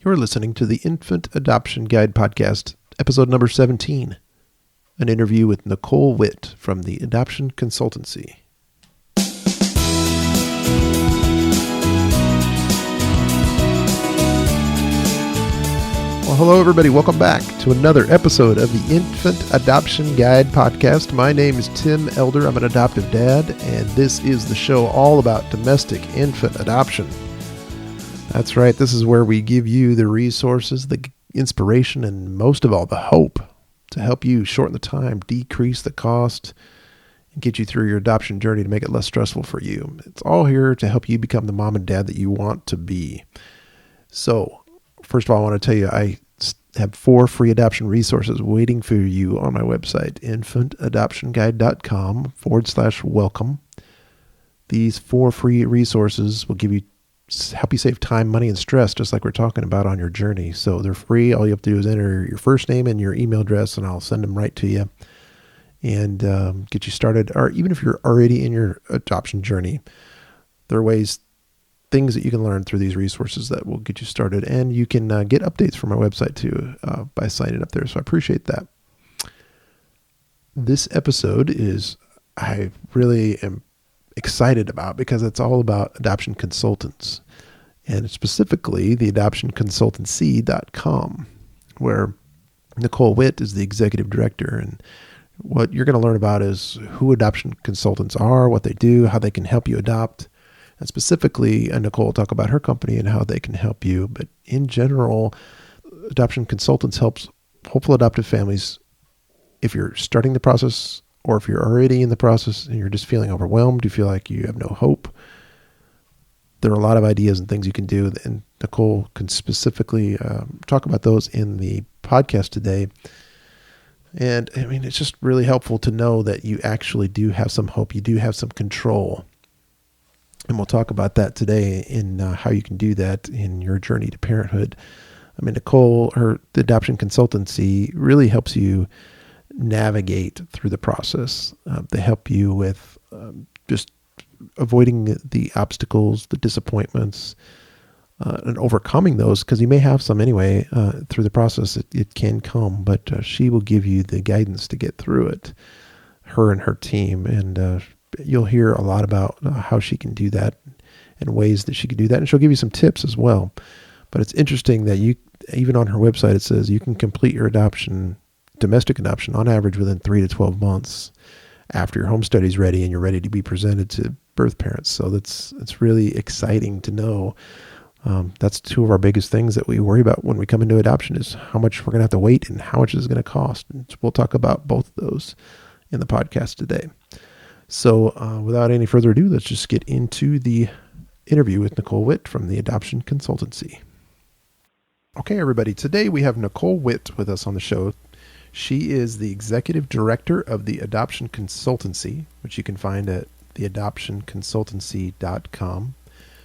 You're listening to the Infant Adoption Guide Podcast, episode number 17, an interview with Nicole Witt from the Adoption Consultancy. Well, hello, everybody. Welcome back to another episode of the Infant Adoption Guide Podcast. My name is Tim Elder. I'm an adoptive dad, and this is the show all about domestic infant adoption. That's right. This is where we give you the resources, the inspiration, and most of all, the hope to help you shorten the time, decrease the cost, and get you through your adoption journey to make it less stressful for you. It's all here to help you become the mom and dad that you want to be. So, first of all, I want to tell you, I have 4 free adoption resources waiting for you on my website, infantadoptionguide.com/welcome. These 4 free resources will help you save time, money, and stress, just like we're talking about on your journey. So they're free. All you have to do is enter your first name and your email address, and I'll send them right to you and get you started. Or even if you're already in your adoption journey, there are things that you can learn through these resources that will get you started. And you can get updates from our website too by signing up there. So I appreciate that. This episode I really am excited about because it's all about adoption consultants, and specifically the adoptionconsultancy.com, where Nicole Witt is the executive director. And what you're going to learn about is who adoption consultants are, what they do, how they can help you adopt. And specifically, Nicole will talk about her company and how they can help you. But in general, adoption consultants helps hopeful adoptive families if you're starting the process, or if you're already in the process and you're just feeling overwhelmed, you feel like you have no hope. There are a lot of ideas and things you can do, and Nicole can specifically talk about those in the podcast today. And I mean, it's just really helpful to know that you actually do have some hope. You do have some control. And we'll talk about that today in how you can do that in your journey to parenthood. I mean, Nicole, the adoption consultancy really helps you navigate through the process. They help you with just avoiding the obstacles, the disappointments, and overcoming those, because you may have some anyway through the process. It can come, but she will give you the guidance to get through it, her and her team. And you'll hear a lot about how she can do that and ways that she can do that. And she'll give you some tips as well. But it's interesting that even on her website, it says you can complete your domestic adoption on average within 3 to 12 months after your home study is ready and you're ready to be presented to birth parents. So it's really exciting to know. That's 2 of our biggest things that we worry about when we come into adoption is how much we're going to have to wait and how much it's going to cost. And we'll talk about both of those in the podcast today. So without any further ado, let's just get into the interview with Nicole Witt from the Adoption Consultancy. Okay, everybody. Today we have Nicole Witt with us on the show. She is the executive director of the Adoption Consultancy, which you can find at theadoptionconsultancy.com.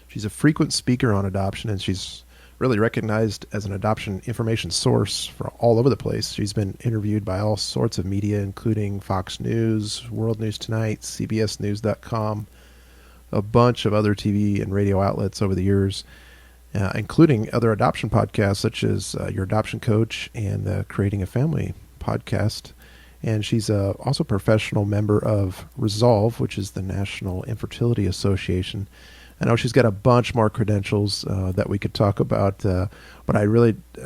She's a frequent speaker on adoption, and she's really recognized as an adoption information source for all over the place. She's been interviewed by all sorts of media, including Fox News, World News Tonight, CBSNews.com, a bunch of other TV and radio outlets over the years, including other adoption podcasts such as Your Adoption Coach and the Creating a Family podcast. And she's also a professional member of Resolve, which is the National Infertility Association. I know she's got a bunch more credentials that we could talk about, but I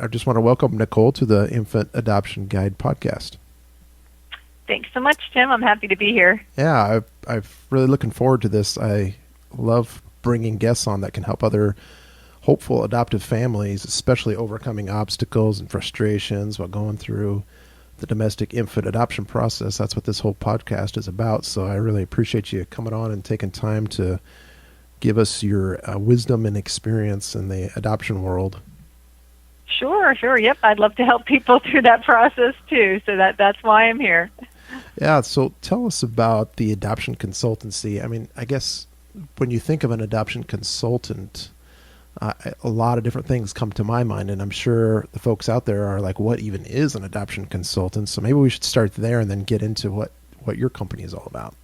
just want to welcome Nicole to the Infant Adoption Guide podcast. Thanks so much, Tim. I'm happy to be here. Yeah, I'm really looking forward to this. I love bringing guests on that can help other hopeful adoptive families, especially overcoming obstacles and frustrations while going through the domestic infant adoption process. That's what this whole podcast is about. So I really appreciate you coming on and taking time to give us your wisdom and experience in the adoption world. Sure. Yep. I'd love to help people through that process too. So that's why I'm here. Yeah. So tell us about the adoption consultancy. I mean, I guess when you think of an adoption consultant, a lot of different things come to my mind, and I'm sure the folks out there are like, what even is an adoption consultant? So maybe we should start there and then get into what your company is all about.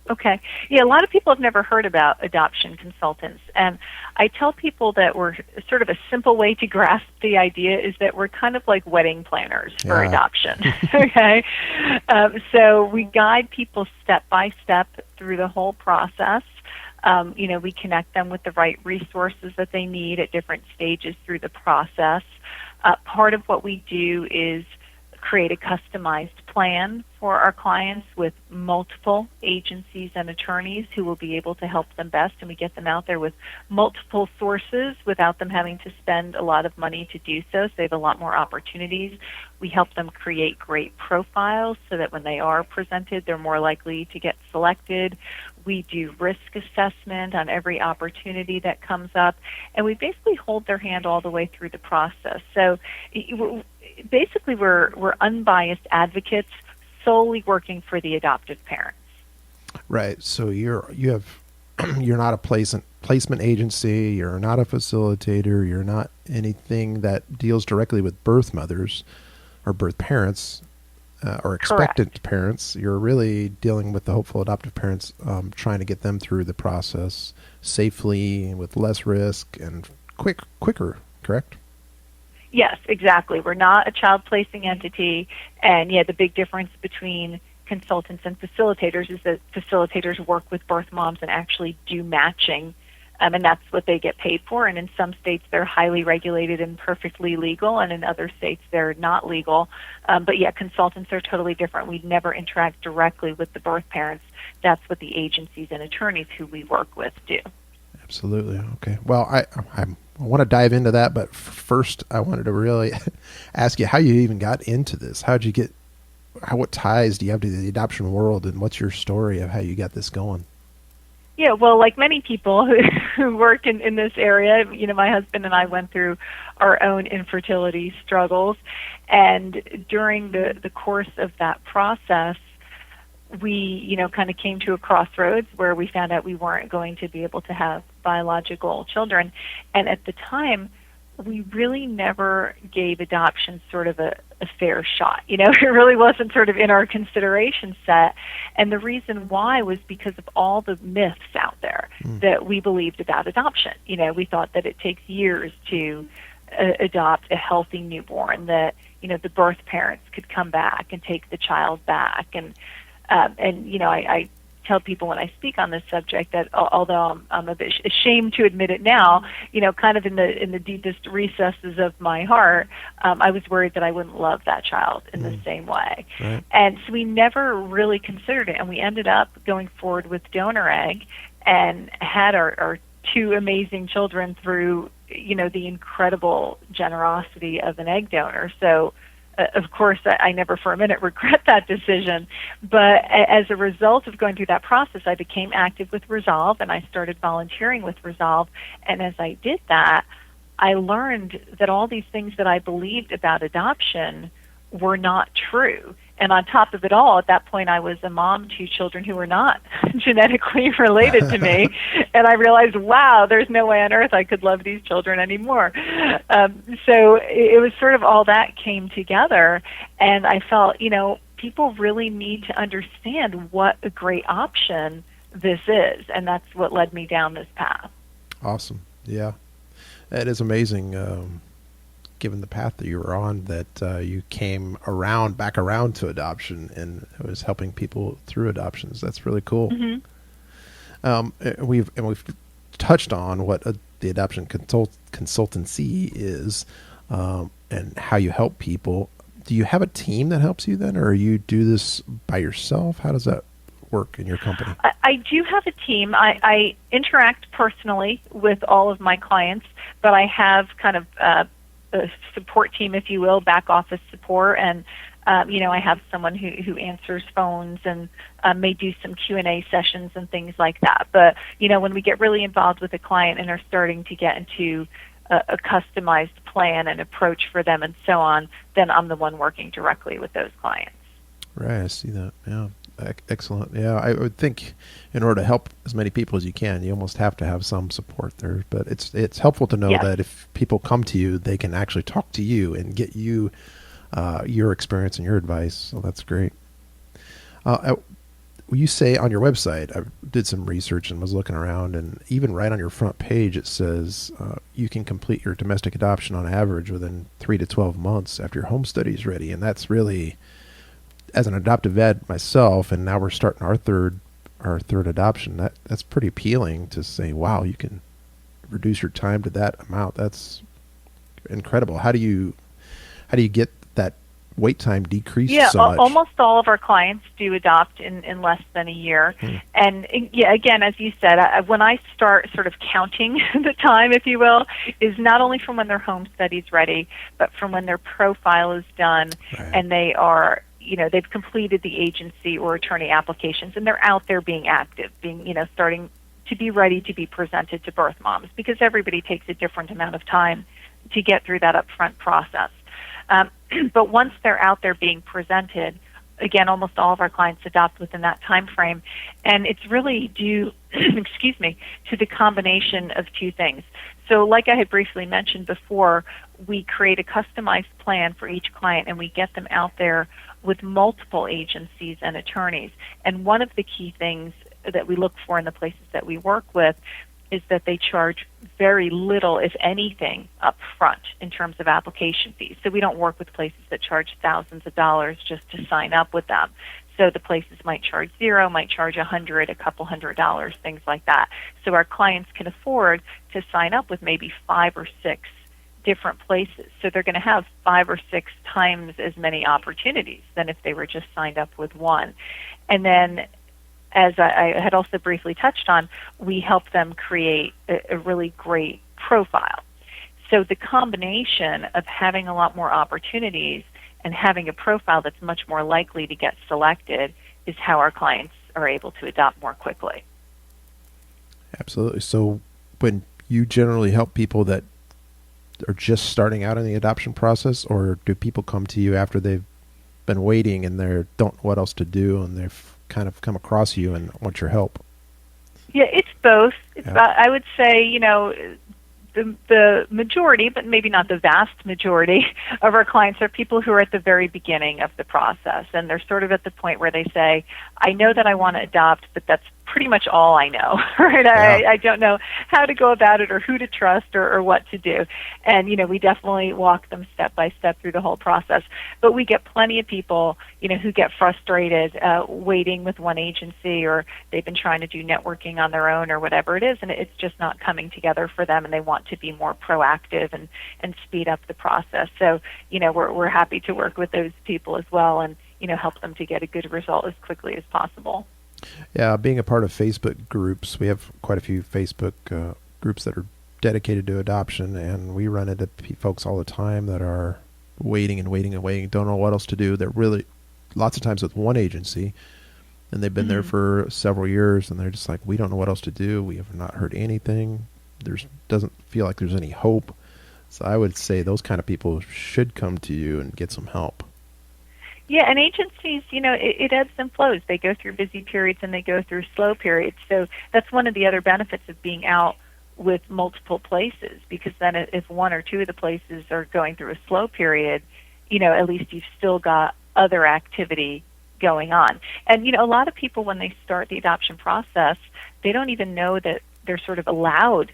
Okay. Yeah, a lot of people have never heard about adoption consultants. And I tell people that we're sort of a simple way to grasp the idea is that we're kind of like wedding planners for Yeah. adoption. Okay. So we guide people step by step through the whole process. We connect them with the right resources that they need at different stages through the process. Part of what we do is create a customized plan for our clients with multiple agencies and attorneys who will be able to help them best, and we get them out there with multiple sources without them having to spend a lot of money to do so they have a lot more opportunities. We help them create great profiles so that when they are presented, they're more likely to get selected. We do risk assessment on every opportunity that comes up, and we basically hold their hand all the way through the process. So basically we're unbiased advocates solely working for the adoptive parents. Right. So you're not a placement agency, you're not a facilitator, you're not anything that deals directly with birth mothers or birth parents or expectant Correct. parents. You're really dealing with the hopeful adoptive parents, trying to get them through the process safely with less risk and quicker, correct? Yes, exactly. We're not a child placing entity, and the big difference between consultants and facilitators is that facilitators work with birth moms and actually do matching, and that's what they get paid for. And in some states, they're highly regulated and perfectly legal, and in other states, they're not legal. But consultants are totally different. We never interact directly with the birth parents. That's what the agencies and attorneys who we work with do. Absolutely. Okay. Well, I want to dive into that, but first I wanted to really ask you how you even got into this. What ties do you have to the adoption world, and what's your story of how you got this going? Yeah, well, like many people who work in this area, my husband and I went through our own infertility struggles, and during the course of that process, we, kind of came to a crossroads where we found out we weren't going to be able to have biological children. And at the time, we really never gave adoption sort of a fair shot. It really wasn't sort of in our consideration set. And the reason why was because of all the myths out there that we believed about adoption. We thought that it takes years to adopt a healthy newborn, that, the birth parents could come back and take the child back. And I tell people when I speak on this subject that although I'm a bit ashamed to admit it now, kind of in the deepest recesses of my heart, I was worried that I wouldn't love that child in the same way. Right. And so we never really considered it, and we ended up going forward with donor egg and had our two amazing children through, the incredible generosity of an egg donor. So of course, I never for a minute regret that decision. But as a result of going through that process, I became active with Resolve, and I started volunteering with Resolve. And as I did that, I learned that all these things that I believed about adoption were not true. And on top of it all, at that point, I was a mom to children who were not genetically related to me. And I realized, wow, there's no way on earth I could love these children anymore. So it was sort of all that came together. And I felt, people really need to understand what a great option this is. And that's what led me down this path. Awesome. Yeah. It is amazing. Given the path that you were on, that you came back around to adoption, and it was helping people through adoptions. That's really cool. We've touched on what the adoption consultancy is, and how you help people. Do you have a team that helps you then, or you do this by yourself? How does that work in your company? I do have a team. I interact personally with all of my clients, but I have kind of a support team, if you will, back office support, and I have someone who answers phones and may do some Q&A sessions and things like that. But when we get really involved with a client and are starting to get into a customized plan and approach for them and so on, then I'm the one working directly with those clients. Right, I see that. Yeah, excellent. Yeah, I would think in order to help as many people as you can, you almost have to have some support there. But it's helpful to know that if people come to you, they can actually talk to you and get you your experience and your advice. So that's great. you say on your website, I did some research and was looking around, and even right on your front page, it says you can complete your domestic adoption on average within 3 to 12 months after your home study is ready. And that's really, as an adoptive vet myself, and now we're starting our third adoption, that's pretty appealing to say, wow, you can reduce your time to that amount. That's incredible. How do you get that wait time decreased so much? Almost all of our clients do adopt in less than a year. And yeah, again, as you said, when I start sort of counting the time, if you will, is not only from when their home study's ready, but from when their profile is done, Right. and they are, they've completed the agency or attorney applications, and they're out there being active, starting to be ready to be presented to birth moms, because everybody takes a different amount of time to get through that upfront process. But once they're out there being presented, again, almost all of our clients adopt within that time frame, and it's really due, excuse me, to the combination of two things. So like I had briefly mentioned before, we create a customized plan for each client, and we get them out there with multiple agencies and attorneys. And one of the key things that we look for in the places that we work with is that they charge very little, if anything, up front in terms of application fees. So we don't work with places that charge thousands of dollars just to sign up with them. So the places might charge $0, might charge $100, a couple $100, things like that. So our clients can afford to sign up with maybe 5 or 6 different places. So they're going to have 5 or 6 times as many opportunities than if they were just signed up with one. And then, as I had also briefly touched on, we help them create a really great profile. So the combination of having a lot more opportunities and having a profile that's much more likely to get selected is how our clients are able to adopt more quickly. Absolutely. So when you generally help people that are just starting out in the adoption process, or do people come to you after they've been waiting and they don't know what else to do, and they've kind of come across you and want your help? Yeah, it's both. Yeah. I would say, the majority, but maybe not the vast majority of our clients are people who are at the very beginning of the process, and they're sort of at the point where they say, I know that I want to adopt, but that's pretty much all I know, right? Yeah. I don't know how to go about it or who to trust or what to do. And, we definitely walk them step by step through the whole process. But we get plenty of people, who get frustrated waiting with one agency, or they've been trying to do networking on their own or whatever it is, and it's just not coming together for them, and they want to be more proactive and speed up the process. So, we're happy to work with those people as well, and, help them to get a good result as quickly as possible. Yeah, being a part of Facebook groups, we have quite a few Facebook groups that are dedicated to adoption, and we run into folks all the time that are waiting and waiting and waiting, don't know what else to do. They're really, lots of times with one agency, and they've been there for several years, and they're just like, we don't know what else to do. We have not heard anything. Doesn't feel like there's any hope. So I would say those kind of people should come to you and get some help. Yeah, and agencies, it ebbs and flows. They go through busy periods and they go through slow periods. So that's one of the other benefits of being out with multiple places, because then if one or two of the places are going through a slow period, at least you've still got other activity going on. And, a lot of people, when they start the adoption process, they don't even know that they're sort of allowed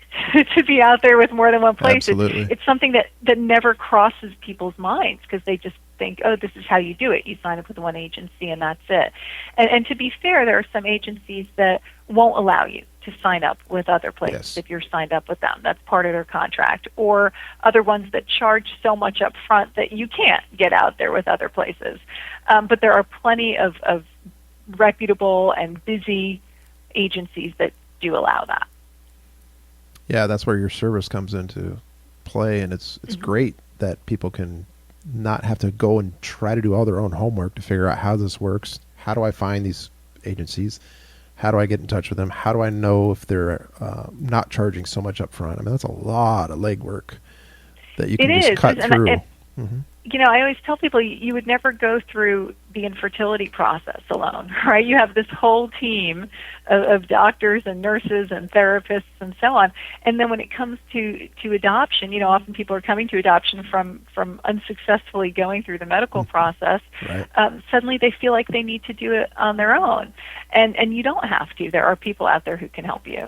to be out there with more than one place. Absolutely. It's something that never crosses people's minds, because they just think, oh, this is how you do it. You sign up with one agency and that's it. And to be fair, there are some agencies that won't allow you to sign up with other places. Yes. If you're signed up with them. That's part of their contract. Or other ones that charge so much up front that you can't get out there with other places. But there are plenty of reputable and busy agencies that do allow that. Yeah, that's where your service comes into play, and it's great that people can not have to go and try to do all their own homework to figure out how this works. How do I find these agencies? How do I get in touch with them? How do I know if they're not charging so much up front? I mean, that's a lot of legwork that you can just cut through. I always tell people you would never go through the infertility process alone, right? You have this whole team of doctors and nurses and therapists and so on. And then when it comes to adoption, often people are coming to adoption from unsuccessfully going through the medical process. Right. Suddenly they feel like they need to do it on their own. And you don't have to. There are people out there who can help you.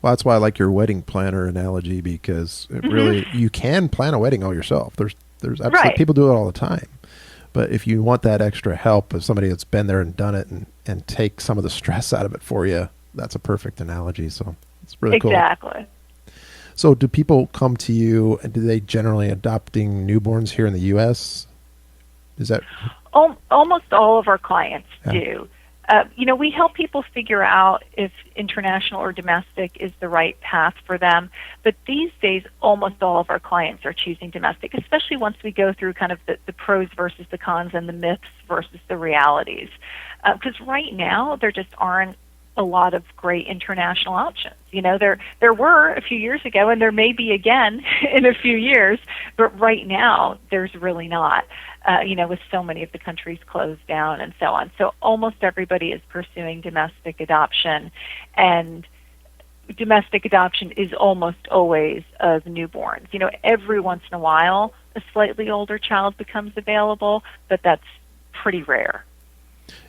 Well, that's why I like your wedding planner analogy, because it really, you can plan a wedding all yourself. There's absolutely, Right. people do it all the time. But if you want that extra help of somebody that's been there and done it and take some of the stress out of it for you, that's a perfect analogy. So it's really cool. Exactly. So do people come to you, and do they generally adopting newborns here in the U.S.? Is that? Almost all of our clients Yeah. do. We help people figure out if international or domestic is the right path for them. But these days, almost all of our clients are choosing domestic, especially once we go through kind of the pros versus the cons and the myths versus the realities. Because right now, there just aren't a lot of great international options. There were a few years ago, and there may be again in a few years, but right now there's really not. With so many of the countries closed down and so on. So almost everybody is pursuing domestic adoption, and domestic adoption is almost always of newborns. Every once in a while, a slightly older child becomes available, but that's pretty rare.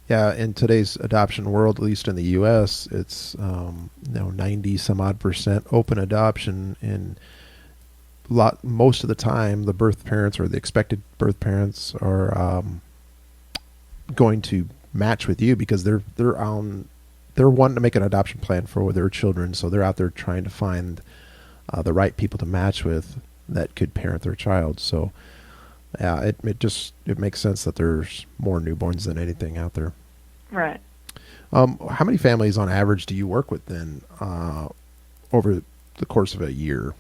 Yeah, in today's adoption world, at least in the U.S., it's 90 some odd % open adoption, and most of the time the birth parents or the expected birth parents are going to match with you because they're wanting to make an adoption plan for their children, so they're out there trying to find the right people to match with that could parent their child. So yeah, it makes sense that there's more newborns than anything out there. Right. How many families on average do you work with then over the course of a year?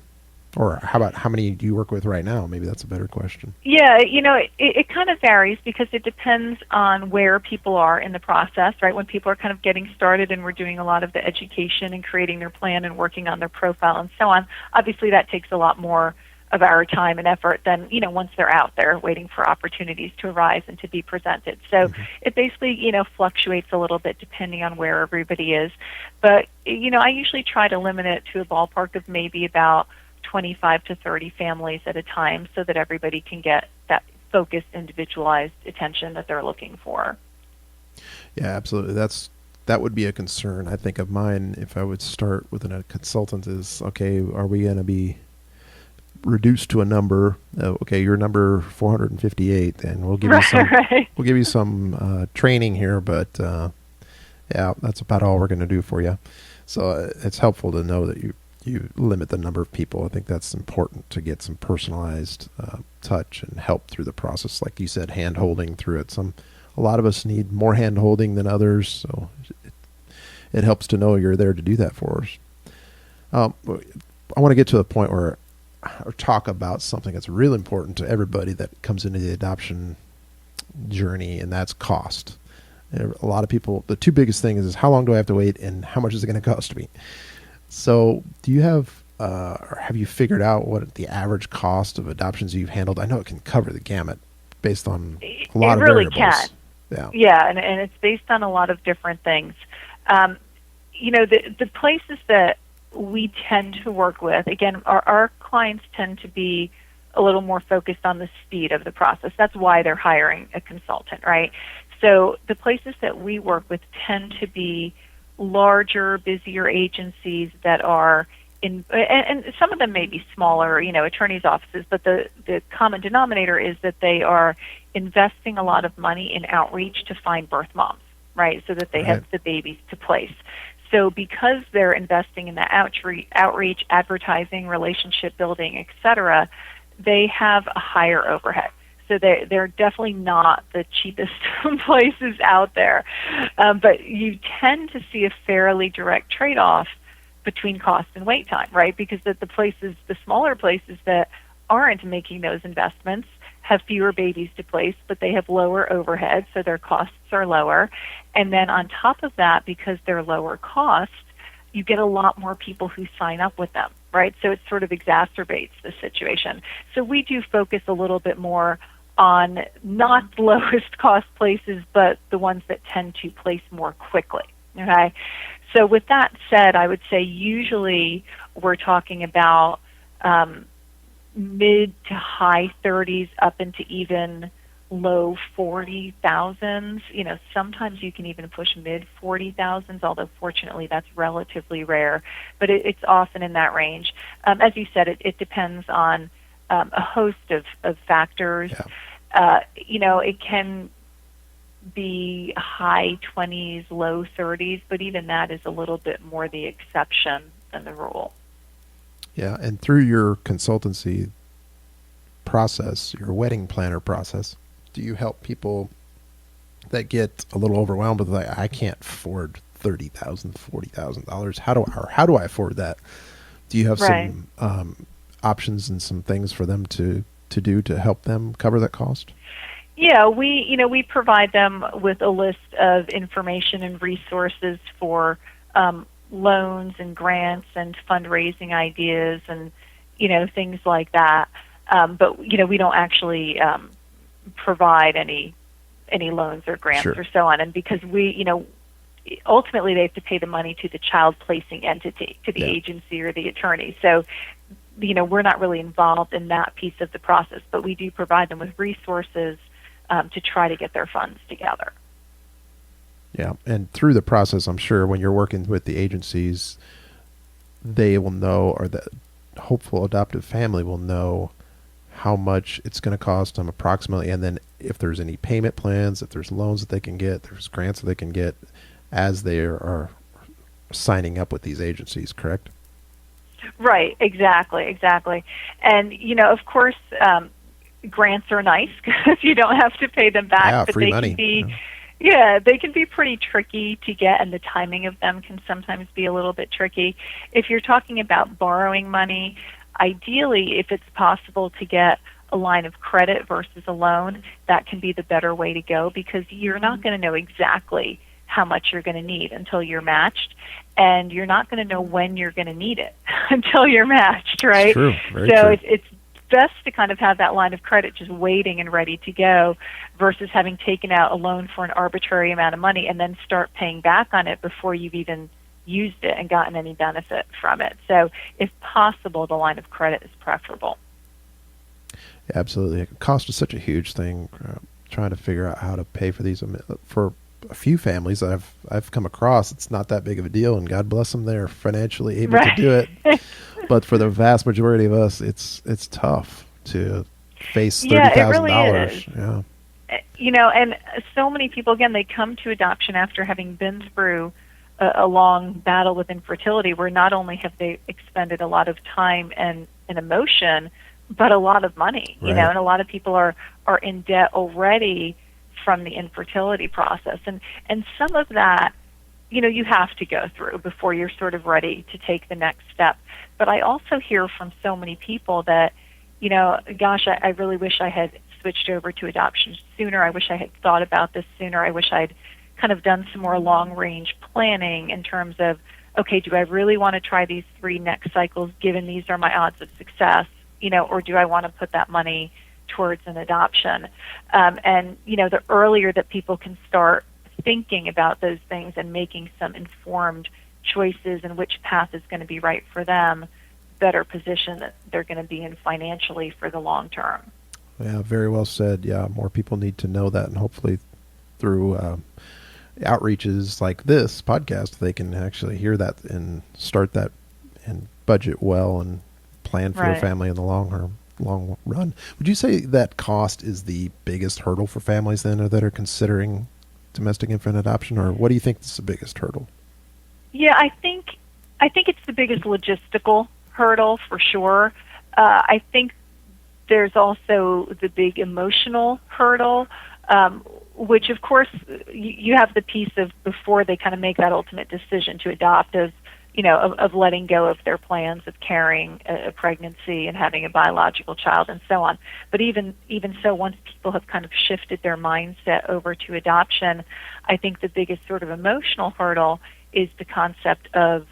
Or how many do you work with right now? Maybe that's a better question. Yeah, it kind of varies because it depends on where people are in the process, right? When people are kind of getting started and we're doing a lot of the education and creating their plan and working on their profile and so on, obviously that takes a lot more of our time and effort than, once they're out there waiting for opportunities to arise and to be presented. So it basically, fluctuates a little bit depending on where everybody is. But, I usually try to limit it to a ballpark of maybe about 25 to 30 families at a time so that everybody can get that focused, individualized attention that they're looking for. Yeah, absolutely. That would be a concern, I think, of mine if I would start with a consultant is, okay, are we going to be reduced to a number? Okay, you're number 458, and we'll give you some, we'll give you some training here, but yeah, that's about all we're going to do for you. So it's helpful to know that you limit the number of people. I think that's important to get some personalized touch and help through the process. Like you said, hand-holding through it. A lot of us need more hand-holding than others, so it helps to know you're there to do that for us. I want to get to the point where I talk about something that's really important to everybody that comes into the adoption journey, and that's cost. A lot of people, the two biggest things is how long do I have to wait and how much is it going to cost me? So do you have, or have you figured out what the average cost of adoptions you've handled? I know it can cover the gamut based on a lot of variables. It really can. Yeah, and it's based on a lot of different things. The places that we tend to work with, again, our clients tend to be a little more focused on the speed of the process. That's why they're hiring a consultant, right? So the places that we work with tend to be larger, busier agencies that are in, and some of them may be smaller, attorneys' offices, but the common denominator is that they are investing a lot of money in outreach to find birth moms, right, so that they have the babies to place. So because they're investing in the outreach, advertising, relationship building, et cetera, they have a higher overhead. So they're definitely not the cheapest places out there. But you tend to see a fairly direct trade-off between cost and wait time, right? Because the smaller places that aren't making those investments have fewer babies to place, but they have lower overhead, so their costs are lower. And then on top of that, because they're lower cost, you get a lot more people who sign up with them, right? So it sort of exacerbates the situation. So we do focus a little bit more on not the lowest cost places, but the ones that tend to place more quickly. Okay? So with that said, I would say usually we're talking about mid to high 30s up into even low 40,000s. Sometimes you can even push mid 40,000s, although fortunately that's relatively rare, but it's often in that range. As you said, it depends on a host of factors. Yeah. It can be high 20s, low 30s, but even that is a little bit more the exception than the rule. Yeah, and through your consultancy process, your wedding planner process, do you help people that get a little overwhelmed with like, I can't afford $30,000, $40,000? How do I afford that? Do you have some options and some things for them to do to help them cover that cost? Yeah, we provide them with a list of information and resources for loans and grants and fundraising ideas and things like that. But we don't actually provide any loans or grants Sure. or so on. And because ultimately they have to pay the money to the child placing entity, to the agency or the attorney. So we're not really involved in that piece of the process, but we do provide them with resources to try to get their funds together. Yeah, and through the process, I'm sure when you're working with the agencies, they will know, or the hopeful adoptive family will know how much it's going to cost them approximately, and then if there's any payment plans, if there's loans that they can get, there's grants that they can get as they are signing up with these agencies, correct? Right, exactly. And, of course, grants are nice because you don't have to pay them back. Yeah, but free they money. Can be, yeah, they can be pretty tricky to get, and the timing of them can sometimes be a little bit tricky. If you're talking about borrowing money, ideally, if it's possible to get a line of credit versus a loan, that can be the better way to go because you're not going to know exactly how much you're going to need until you're matched, and you're not going to know when you're going to need it until you're matched, right? It's true. Very so true. It's best to kind of have that line of credit just waiting and ready to go versus having taken out a loan for an arbitrary amount of money and then start paying back on it before you've even used it and gotten any benefit from it. So if possible, the line of credit is preferable. Yeah, absolutely. Cost is such a huge thing. Trying to figure out how to pay for these. For a few families that I've come across, it's not that big of a deal, and God bless them, they're financially able to do it. But for the vast majority of us, it's tough to face $30,000. Really and so many people, again, they come to adoption after having been through a long battle with infertility, where not only have they expended a lot of time and emotion, but a lot of money. Right. And a lot of people are in debt already from the infertility process, and some of that you have to go through before you're sort of ready to take the next step. But I also hear from so many people that gosh, I really wish I had switched over to adoption sooner. I wish I had thought about this sooner. I wish I'd kind of done some more long range planning in terms of, okay, do I really want to try these 3 next cycles given these are my odds of success, or do I want to put that money towards an adoption? And the earlier that people can start thinking about those things and making some informed choices and which path is going to be right for them, better position that they're going to be in financially for the long term. Yeah, very well said. Yeah, more people need to know that, and hopefully through outreaches like this podcast, they can actually hear that and start that and budget well and plan for their family in the long run. Would you say that cost is the biggest hurdle for families then that are considering domestic infant adoption, or what do you think is the biggest hurdle? Yeah, I think it's the biggest logistical hurdle for sure. I think there's also the big emotional hurdle, which of course you have the piece of before they kind of make that ultimate decision to adopt of letting go of their plans of carrying a pregnancy and having a biological child and so on. But even so, once people have kind of shifted their mindset over to adoption, I think the biggest sort of emotional hurdle is the concept of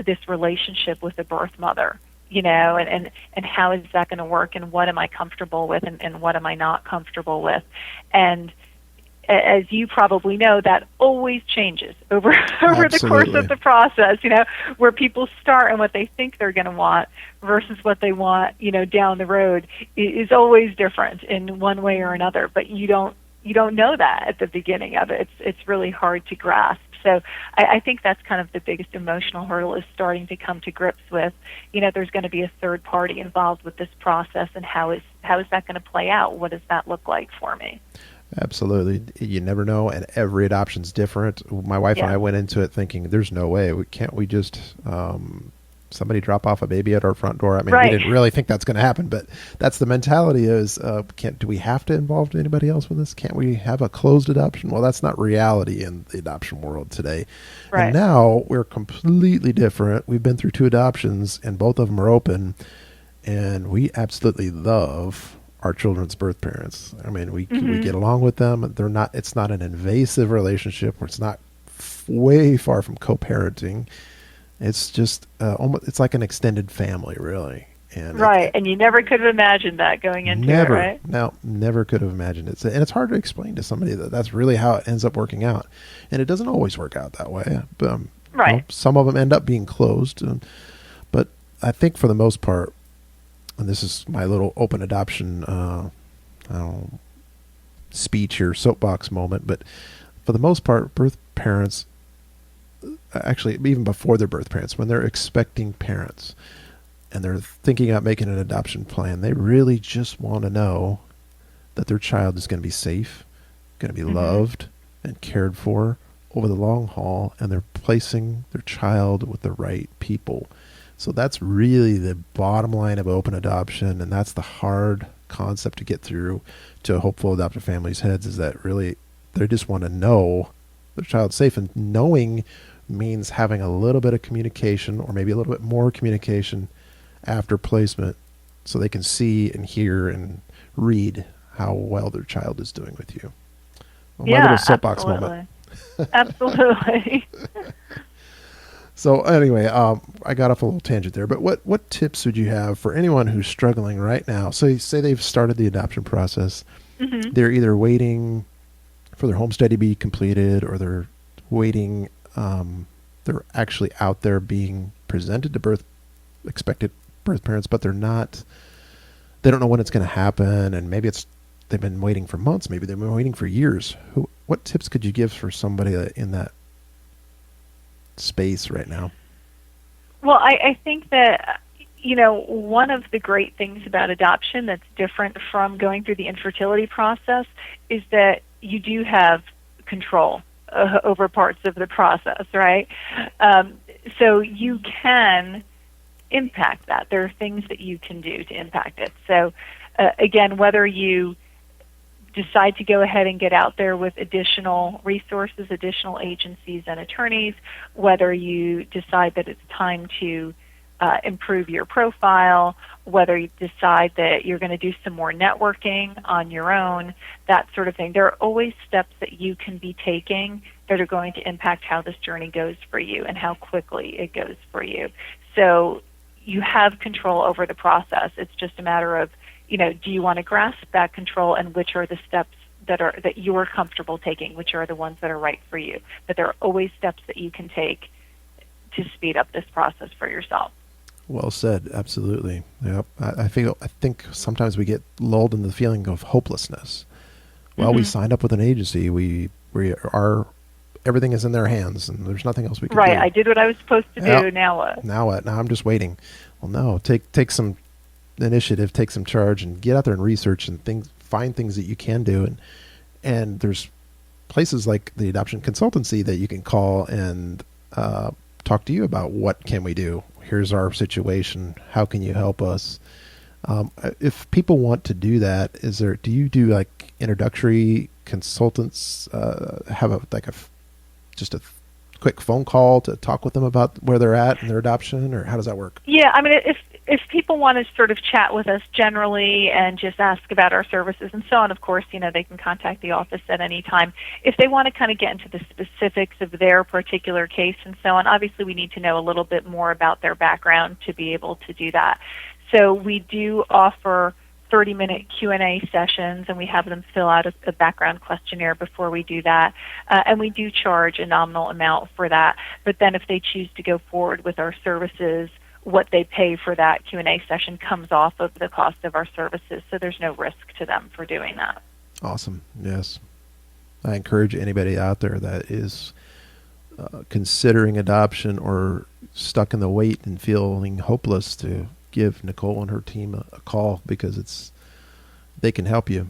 this relationship with the birth mother. and how is that going to work, and what am I comfortable with, and what am I not comfortable with. And as you probably know, that always changes over the course of the process, where people start and what they think they're going to want versus what they want, down the road is always different in one way or another. But you don't know that at the beginning of it. It's really hard to grasp. So I think that's kind of the biggest emotional hurdle, is starting to come to grips with, there's going to be a third party involved with this process, and how is that going to play out? What does that look like for me? Absolutely. You never know, and every adoption's different. My wife and I went into it thinking, there's no way. Can't we just somebody drop off a baby at our front door? I mean, we didn't really think that's going to happen, but that's the mentality is, do we have to involve anybody else with this? Can't we have a closed adoption? Well, that's not reality in the adoption world today. Right. And now we're completely different. We've been through 2 adoptions, and both of them are open, and we absolutely love our children's birth parents. I mean, we get along with them. It's not an invasive relationship, or it's not way far from co-parenting. It's just almost, it's like an extended family, really. And and you never could have imagined that going into it, right? No, never could have imagined it. And it's hard to explain to somebody that that's really how it ends up working out. And it doesn't always work out that way. Some of them end up being closed. But I think for the most part, and this is my little open adoption speech here, soapbox moment, but for the most part, birth parents, actually even before they're birth parents, when they're expecting parents and they're thinking about making an adoption plan, they really just want to know that their child is going to be safe, going to be loved and cared for over the long haul, and they're placing their child with the right people. So that's really the bottom line of open adoption, and that's the hard concept to get through to hopeful adoptive families' heads, is that really they just want to know their child's safe. And knowing means having a little bit of communication, or maybe a little bit more communication after placement, so they can see and hear and read how well their child is doing with you. Well, my little soapbox moment. Absolutely. So anyway, I got off a little tangent there, but what tips would you have for anyone who's struggling right now? So you say they've started the adoption process. They're either waiting for their homestead to be completed, or they're waiting, they're actually out there being presented to expected birth parents, but they don't know when it's going to happen. And maybe they've been waiting for months. Maybe they've been waiting for years. What tips could you give for somebody in that space right now? Well, I think that, one of the great things about adoption that's different from going through the infertility process is that you do have control over parts of the process, right? So you can impact that. There are things that you can do to impact it. So again, whether you decide to go ahead and get out there with additional resources, additional agencies and attorneys, whether you decide that it's time to improve your profile, whether you decide that you're going to do some more networking on your own, that sort of thing. There are always steps that you can be taking that are going to impact how this journey goes for you and how quickly it goes for you. So you have control over the process. It's just a matter of, do you want to grasp that control, and which are the steps that you're comfortable taking, which are the ones that are right for you. But there are always steps that you can take to speed up this process for yourself. Well said. Absolutely. Yep. I think sometimes we get lulled into the feeling of hopelessness. Well, we signed up with an agency. We are, everything is in their hands, and there's nothing else we can do. Right. I did what I was supposed to do. Now what? Now what? Now I'm just waiting. Well, no. Take some initiative, take some charge, and get out there and research and find things that you can do. And there's places like the Adoption Consultancy that you can call and talk to you about what can we do. Here's our situation. How can you help us? If people want to do that, do you do like introductory consultants, have just a quick phone call to talk with them about where they're at in their adoption, or how does that work? Yeah, I mean, if people want to sort of chat with us generally and just ask about our services and so on, of course, they can contact the office at any time. If they want to kind of get into the specifics of their particular case and so on, obviously we need to know a little bit more about their background to be able to do that. So we do offer 30-minute Q&A sessions, and we have them fill out a background questionnaire before we do that. And we do charge a nominal amount for that. But then if they choose to go forward with our services, what they pay for that Q&A session comes off of the cost of our services, so there's no risk to them for doing that. Awesome. Yes. I encourage anybody out there that is considering adoption or stuck in the wait and feeling hopeless to give Nicole and her team a call, because they can help you.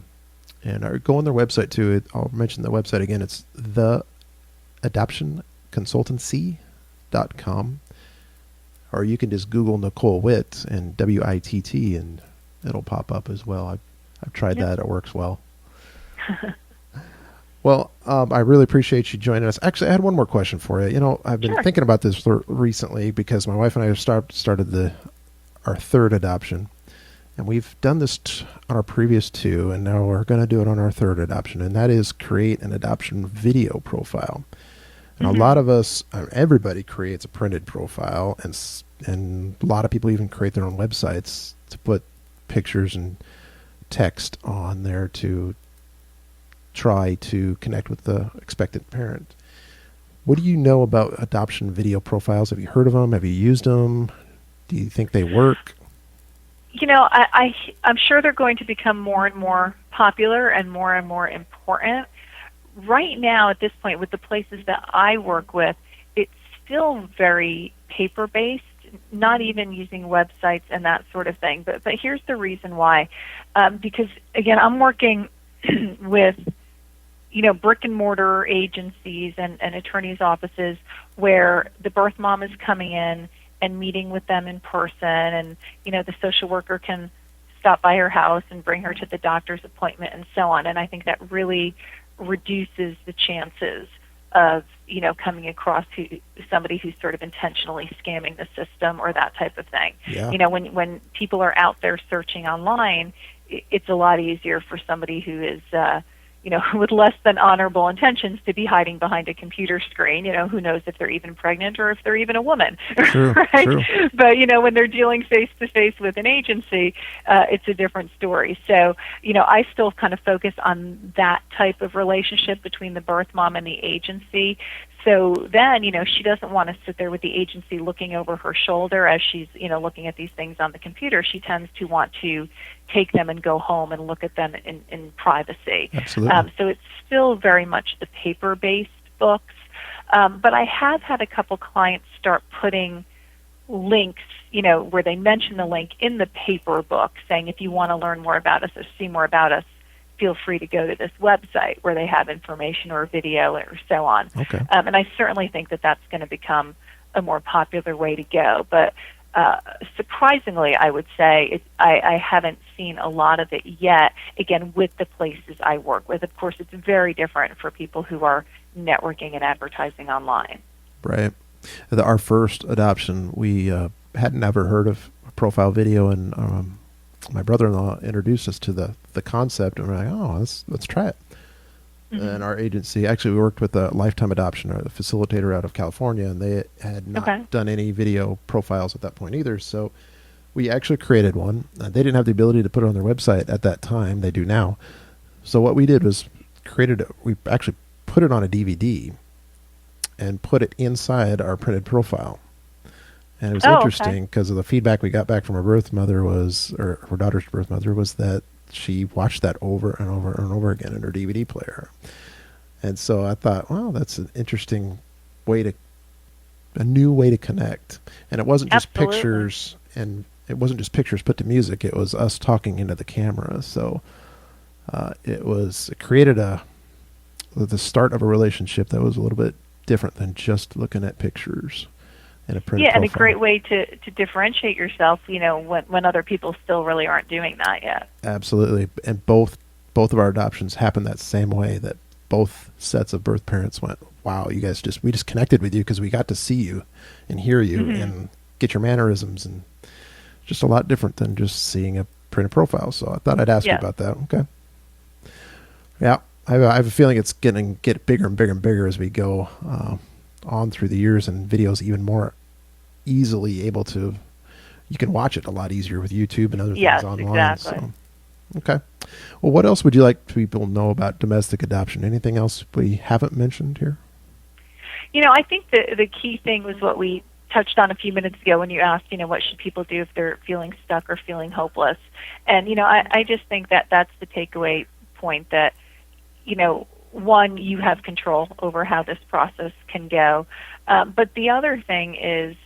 And go on their website too. I'll mention the website again. It's theadoptionconsultancy.com. Or you can just Google Nicole Witt and WITT, and it'll pop up as well. I've tried that. It works well. Well, I really appreciate you joining us. Actually, I had one more question for you. I've been thinking about this recently, because my wife and I have started our third adoption. And we've done this on our previous two, and now we're going to do it on our third adoption, and that is create an adoption video profile. And a lot of us, everybody creates a printed profile, and a lot of people even create their own websites to put pictures and text on there to try to connect with the expectant parent. What do you know about adoption video profiles? Have you heard of them? Have you used them? Do you think they work? I'm sure they're going to become more and more popular and more important. Right now, at this point, with the places that I work with, it's still very paper-based, not even using websites and that sort of thing. But here's the reason why. Because, again, I'm working with brick-and-mortar agencies and attorneys' offices where the birth mom is coming in and meeting with them in person, and the social worker can stop by her house and bring her to the doctor's appointment and so on. And I think that really reduces the chances of coming across somebody who's sort of intentionally scamming the system or that type of thing. Yeah. When people are out there searching online, it's a lot easier for somebody who is with less than honorable intentions to be hiding behind a computer screen. Who knows if they're even pregnant or if they're even a woman. True, right? True. But, when they're dealing face-to-face with an agency, it's a different story. So, I still kind of focus on that type of relationship between the birth mom and the agency. So then, she doesn't want to sit there with the agency looking over her shoulder as she's, looking at these things on the computer. She tends to want to take them and go home and look at them in privacy. Absolutely. So it's still very much the paper-based books. But I have had a couple clients start putting links, where they mention the link in the paper book, saying if you want to learn more about us or see more about us, feel free to go to this website where they have information or video or so on. Okay. And I certainly think that that's going to become a more popular way to go. But surprisingly, I would say I haven't seen a lot of it yet, again, with the places I work with. Of course, it's very different for people who are networking and advertising online. Right. Our first adoption, we hadn't ever heard of profile video, and my brother-in-law introduced us to the concept, and we're like, oh, let's try it. And our agency, actually, we worked with a Lifetime Adoption, or the facilitator out of California, and they had not done any video profiles at that point either. So we actually created one. They didn't have the ability to put it on their website at that time. They do now. So what we did was we actually put it on a DVD and put it inside our printed profile. And it was interesting because of the feedback we got back from her birth mother or her daughter's birth mother, was that she watched that over and over and over again in her DVD player. And so I thought, well, that's an interesting a new way to connect. And it wasn't just pictures, and it wasn't just pictures put to music. It was us talking into the camera. So it created the start of a relationship that was a little bit different than just looking at pictures. And a great way to differentiate yourself, when other people still really aren't doing that yet. Absolutely. And both of our adoptions happened that same way, that both sets of birth parents went, wow, you guys we just connected with you because we got to see you and hear you and get your mannerisms, and just a lot different than just seeing a printed profile. So I thought I'd ask you about that. Okay. Yeah. I have a feeling it's get bigger and bigger and bigger as we go on through the years, and videos even more easily able to, you can watch it a lot easier with YouTube and other things online. Exactly. So, okay. Well, what else would you like people to know about domestic adoption? Anything else we haven't mentioned here? I think the key thing was what we touched on a few minutes ago when you asked, what should people do if they're feeling stuck or feeling hopeless? And, I just think that that's the takeaway point, that, one, you have control over how this process can go. But the other thing is,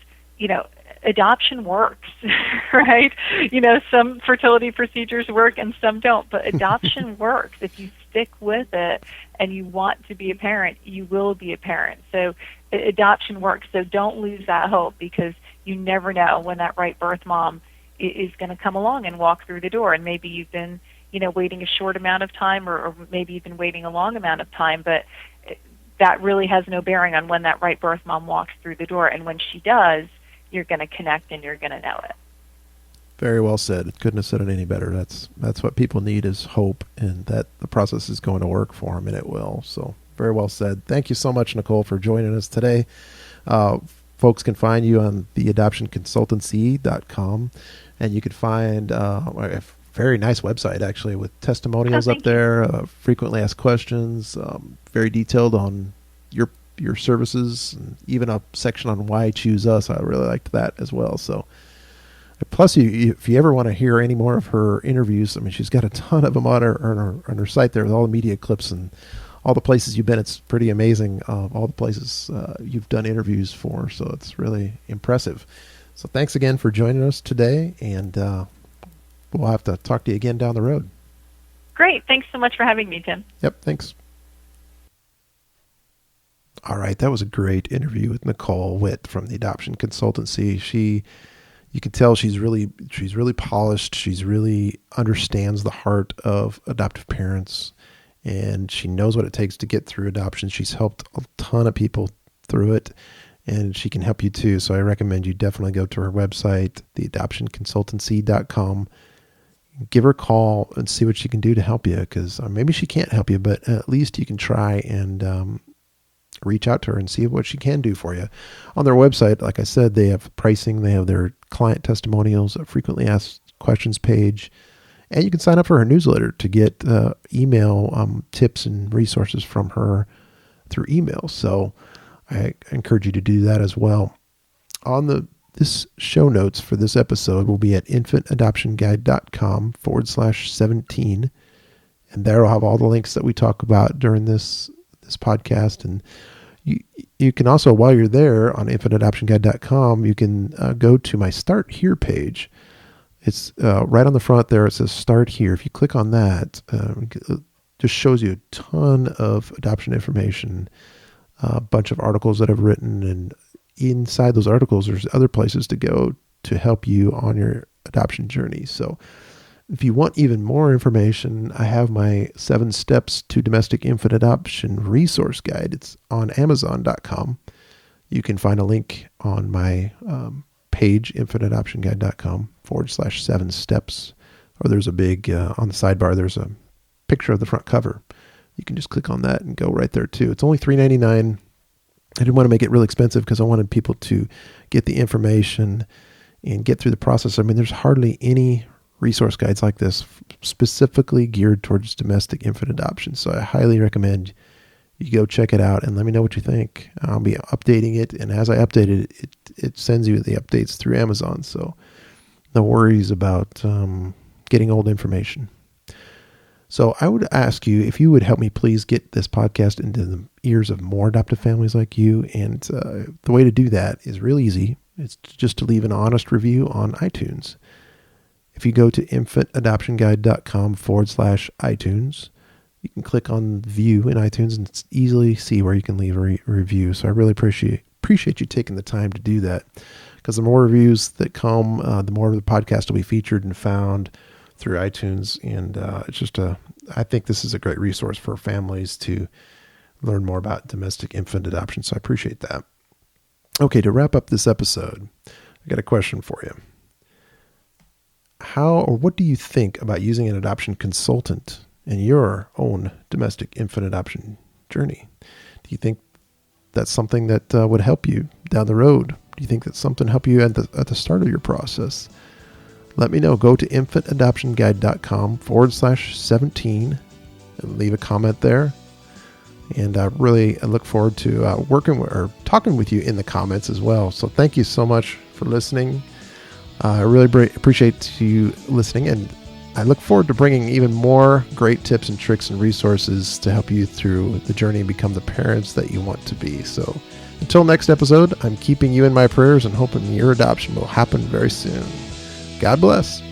adoption works, right? Some fertility procedures work and some don't, but adoption works. If you stick with it and you want to be a parent, you will be a parent. So adoption works. So don't lose that hope, because you never know when that right birth mom is going to come along and walk through the door. And maybe you've been, waiting a short amount of time, or maybe you've been waiting a long amount of time, but that really has no bearing on when that right birth mom walks through the door. And when she does, you're going to connect and you're going to know it. Very well said. Couldn't have said it any better. That's what people need, is hope, and that the process is going to work for them, and it will. So very well said. Thank you so much, Nicole, for joining us today. Folks can find you on theadoptionconsultancy.com, and you can find a very nice website, actually, with testimonials up there, frequently asked questions, very detailed on your services, and even a section on why choose us. I really liked that as well. So plus, if you ever want to hear any more of her interviews, I mean, she's got a ton of them on her site there with all the media clips and all the places you've been. It's pretty amazing, all the places you've done interviews for. So it's really impressive. So thanks again for joining us today, and we'll have to talk to you again down the road. Great. Thanks so much for having me, Tim. Yep. Thanks. All right. That was a great interview with Nicole Witt from the Adoption Consultancy. You can tell she's really polished. She's really understands the heart of adoptive parents, and she knows what it takes to get through adoption. She's helped a ton of people through it, and she can help you too. So I recommend you definitely go to her website, theadoptionconsultancy.com. Give her a call and see what she can do to help you, because maybe she can't help you, but at least you can try and reach out to her and see what she can do for you. On their website, like I said, they have pricing, they have their client testimonials, a frequently asked questions page, and you can sign up for her newsletter to get email tips and resources from her through email. So I encourage you to do that as well. On this show notes for this episode will be at infantadoptionguide.com/17, and there will have all the links that we talk about during this podcast. And you can also, while you're there on infantadoptionguide.com, you can go to my Start Here page. It's right on the front there. It says Start Here. If you click on that, it just shows you a ton of adoption information, a bunch of articles that I've written, and inside those articles, there's other places to go to help you on your adoption journey. So if you want even more information, I have my 7 Steps to Domestic Infant Adoption resource guide. It's on Amazon.com. You can find a link on my page, infantadoptionguide.com/7 steps, or there's a big, on the sidebar, there's a picture of the front cover. You can just click on that and go right there too. It's only $3.99. I didn't want to make it really expensive because I wanted people to get the information and get through the process. I mean, there's hardly any resource guides like this specifically geared towards domestic infant adoption. So I highly recommend you go check it out and let me know what you think. I'll be updating it, and as I update it, it sends you the updates through Amazon. So no worries about getting old information. So I would ask you if you would help me please get this podcast into the ears of more adoptive families like you. And the way to do that is real easy. It's just to leave an honest review on iTunes. If you go to infantadoptionguide.com/iTunes, you can click on view in iTunes and easily see where you can leave a review. So I really appreciate you taking the time to do that, because the more reviews that come, the more the podcast will be featured and found through iTunes. And it's just I think this is a great resource for families to learn more about domestic infant adoption. So I appreciate that. Okay, to wrap up this episode, I got a question for you. How or what do you think about using an adoption consultant in your own domestic infant adoption journey? Do you think that's something that would help you down the road? Do you think that's something to help you at the start of your process? Let me know. Go to infantadoptionguide.com/17 and leave a comment there. And I look forward to working or talking with you in the comments as well. So thank you so much for listening. I really appreciate you listening, and I look forward to bringing even more great tips and tricks and resources to help you through the journey and become the parents that you want to be. So until next episode, I'm keeping you in my prayers and hoping your adoption will happen very soon. God bless.